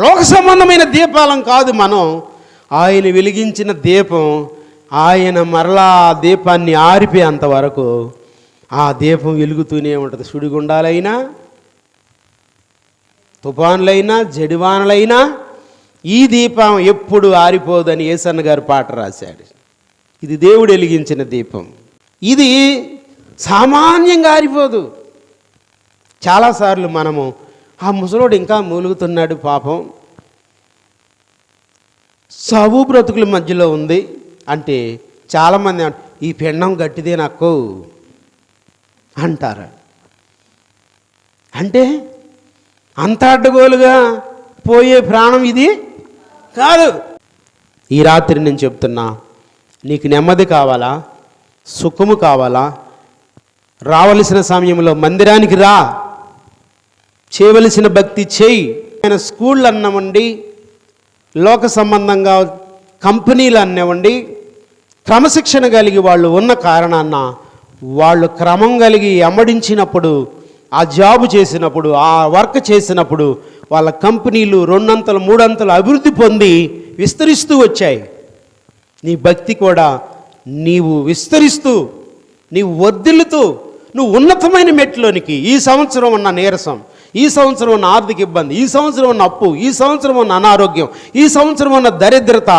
లోక సంబంధమైన దీపాలం కాదు మనం. ఆయన వెలిగించిన దీపం, ఆయన మరలా ఆ దీపాన్ని ఆరిపోయేంత వరకు ఆ దీపం వెలుగుతూనే ఉంటుంది. సుడిగుండాలైనా, తుఫానులైనా, జడివానలైనా ఈ దీపం ఎప్పుడు ఆరిపోదని యేసన్న గారు పాట రాశాడు. ఇది దేవుడు వెలిగించిన దీపం. ఇది సామాన్యంగా ఆరిపోదు. చాలాసార్లు మనము ఆ ముసలోడు ఇంకా మూలుగుతున్నాడు పాపం, సావు బ్రతుకుల మధ్యలో ఉంది అంటే చాలామంది ఈ పిండం గట్టిదే నాకు అంటారు. అంటే అంత అడ్డగోలుగా పోయే ప్రాణం ఇది కాదు. ఈ రాత్రి నేను చెప్తున్నా, నీకు నెమ్మది కావాలా, సుఖము కావాలా, రావలసిన సమయంలో మందిరానికి రా, చేయవలసిన భక్తి చేయి. ఆయన స్కూళ్ళు అన్నవండి, లోక సంబంధంగా కంపెనీలు అన్నవండి, క్రమశిక్షణ కలిగి వాళ్ళు ఉన్న కారణాన వాళ్ళు క్రమం కలిగి అమ్మడించినప్పుడు, ఆ జాబు చేసినప్పుడు, ఆ వర్క్ చేసినప్పుడు వాళ్ళ కంపెనీలు 2 అంతలు 3 అంతలు అభివృద్ధి పొంది విస్తరిస్తూ వచ్చాయి. నీ భక్తి కూడా నీవు విస్తరిస్తూ, నీవు వర్ధిల్లుతూ, నువ్వు ఉన్నతమైన మెట్లోనికి, ఈ సంవత్సరం ఉన్న నీరసం, ఈ సంవత్సరం ఉన్న ఆర్థిక ఇబ్బంది, ఈ సంవత్సరం ఉన్న అప్పు, ఈ సంవత్సరం ఉన్న అనారోగ్యం, ఈ సంవత్సరం ఉన్న దరిద్రత,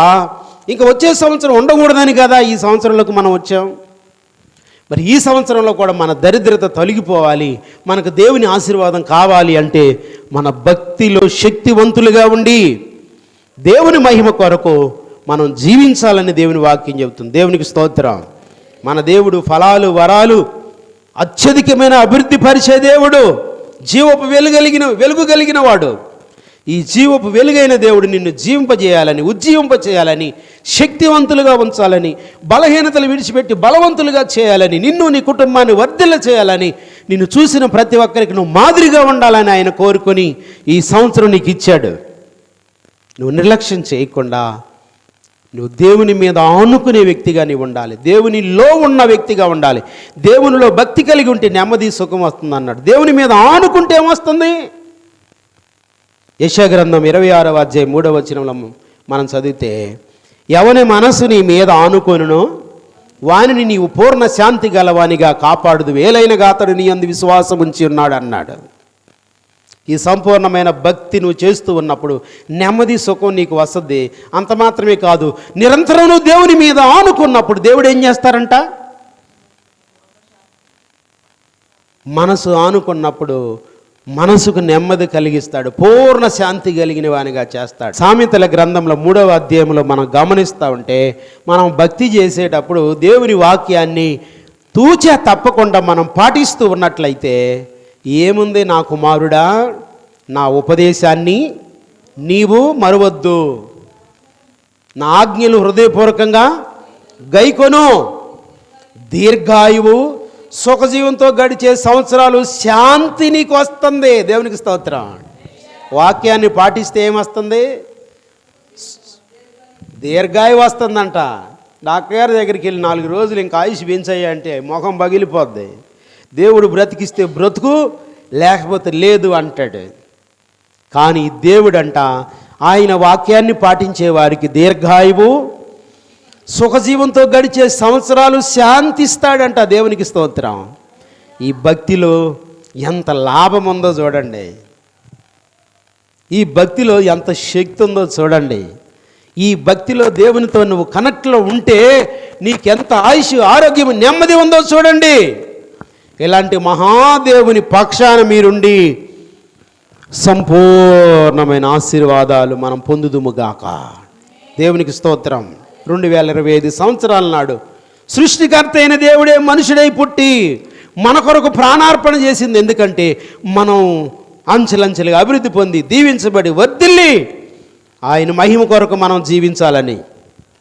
ఇంకా వచ్చే సంవత్సరం ఉండకూడదని కదా ఈ సంవత్సరంలోకి మనం వచ్చాం. మరి ఈ సంవత్సరంలో కూడా మన దరిద్రత తొలగిపోవాలి, మనకు దేవుని ఆశీర్వాదం కావాలి అంటే మన భక్తిలో శక్తివంతులుగా ఉండి దేవుని మహిమ కొరకు మనం జీవించాలని దేవుని వాక్యం చెబుతుంది. దేవునికి స్తోత్రం. మన దేవుడు ఫలాలు వరాలు అత్యధికమైన అభివృద్ధి పరిచే దేవుడు, జీవపు వెలుగు కలిగిన వాడు. ఈ జీవపు వెలుగైన దేవుడు నిన్ను జీవింపజేయాలని, ఉజ్జీవింపచేయాలని, శక్తివంతులుగా ఉంచాలని, బలహీనతలు విడిచిపెట్టి బలవంతులుగా చేయాలని, నిన్ను నీ కుటుంబాన్ని వర్ధిల్ల చేయాలని, నిన్ను చూసిన ప్రతి ఒక్కరికి నువ్వు మాదిరిగా ఉండాలని ఆయన కోరుకొని ఈ సంవత్సరం నీకు ఇచ్చాడు. నువ్వు నిర్లక్ష్యం చేయకుండా నువ్వు దేవుని మీద ఆనుకునే వ్యక్తిగా నీవు ఉండాలి, దేవునిలో ఉన్న వ్యక్తిగా ఉండాలి. దేవునిలో భక్తి కలిగి ఉంటే నెమ్మది సుఖం వస్తుంది అన్నాడు. దేవుని మీద ఆనుకుంటే ఏమొస్తుంది? యెషయా గ్రంథం 26వ అధ్యాయం 3వ వచనంలో మనం చదివితే, ఎవని మనసు నీ మీద ఆనుకొనునో వానిని నీవు పూర్ణ శాంతి గలవానిగా కాపాడుదు, వేలైనగా అతడు నీ యందు విశ్వాసం ఉంచి ఉన్నాడు అన్నాడు. ఈ సంపూర్ణమైన భక్తి నువ్వు చేస్తూ ఉన్నప్పుడు నెమ్మది సుఖం నీకు వస్తుంది. అంత మాత్రమే కాదు, నిరంతరం నువ్వు దేవుని మీద ఆనుకున్నప్పుడు దేవుడు ఏం చేస్తారంట? మనసు ఆనుకున్నప్పుడు మనసుకు నెమ్మది కలిగిస్తాడు, పూర్ణ శాంతి కలిగిన వానిగా చేస్తాడు. సామెతల గ్రంథంలో 3వ అధ్యాయంలో మనం గమనిస్తూ ఉంటే, మనం భక్తి చేసేటప్పుడు దేవుని వాక్యాన్ని తూచా తప్పకుండా మనం పాటిస్తూ ఉన్నట్లయితే ఏముంది, నా కుమారుడా నా ఉపదేశాన్ని నీవు మరువద్దు, నా ఆజ్ఞలు హృదయపూర్వకంగా గైకొను, దీర్ఘాయువు సుఖజీవంతో గడిచే సంవత్సరాలు శాంతి నీకు వస్తుంది. దేవునికి స్తోత్రం. వాక్యాన్ని పాటిస్తే ఏమొస్తుంది? దీర్ఘాయువు వస్తుందంట. డాక్టర్ గారి దగ్గరికి వెళ్ళి 4 రోజులు ఇంకా ఆయుష్ పెంచాయి అంటే ముఖం పగిలిపోద్ది. దేవుడు బ్రతికిస్తే బ్రతుకు, లేకపోతే లేదు అంటాడు. కానీ దేవుడంట ఆయన వాక్యాన్ని పాటించే వారికి దీర్ఘాయువు సుఖజీవంతో గడిచే సంవత్సరాలు శాంతిస్తాడంట. దేవునికి స్తోత్రం. ఈ భక్తిలో ఎంత లాభం ఉందో చూడండి, ఈ భక్తిలో ఎంత శక్తి ఉందో చూడండి. ఈ భక్తిలో దేవునితో నువ్వు కనెక్ట్లో ఉంటే నీకెంత ఆయుష్, ఆరోగ్యం, నెమ్మది ఉందో చూడండి. ఇలాంటి మహాదేవుని పక్షాన మీరుండి సంపూర్ణమైన ఆశీర్వాదాలు మనం పొందుదుముగాక. దేవునికి స్తోత్రం. 2025 సంవత్సరాల నాడు సృష్టికర్త అయిన దేవుడే మనుషుడై పుట్టి మన కొరకు ప్రాణార్పణ చేసింది. ఎందుకంటే మనం అంచెలంచెలుగా అభివృద్ధి పొంది దీవించబడి వర్ధిల్లి ఆయన మహిమ కొరకు మనం జీవించాలని.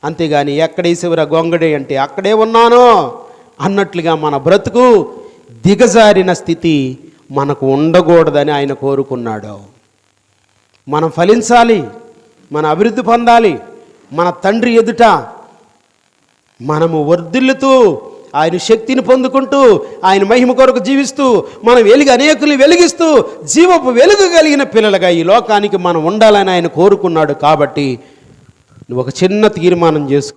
అంతేగాని ఎక్కడేసేవరా గొంగడే అంటే అక్కడే ఉన్నానో అన్నట్లుగా మన బ్రతుకు దిగజారిన స్థితి మనకు ఉండకూడదని ఆయన కోరుకున్నాడు. మనం ఫలించాలి, మన అభివృద్ధి పొందాలి, మన తండ్రి ఎదుట మనము వర్ధిల్లుతూ ఆయన శక్తిని పొందుకుంటూ ఆయన మహిమ కొరకు జీవిస్తూ మనం అనేకుల్ని వెలిగిస్తూ జీవపు వెలుగు కలిగిన పిల్లలుగా ఈ లోకానికి మనం ఉండాలని ఆయన కోరుకున్నాడు. కాబట్టి నువ్వు ఒక చిన్న తీర్మానం చేసుకో.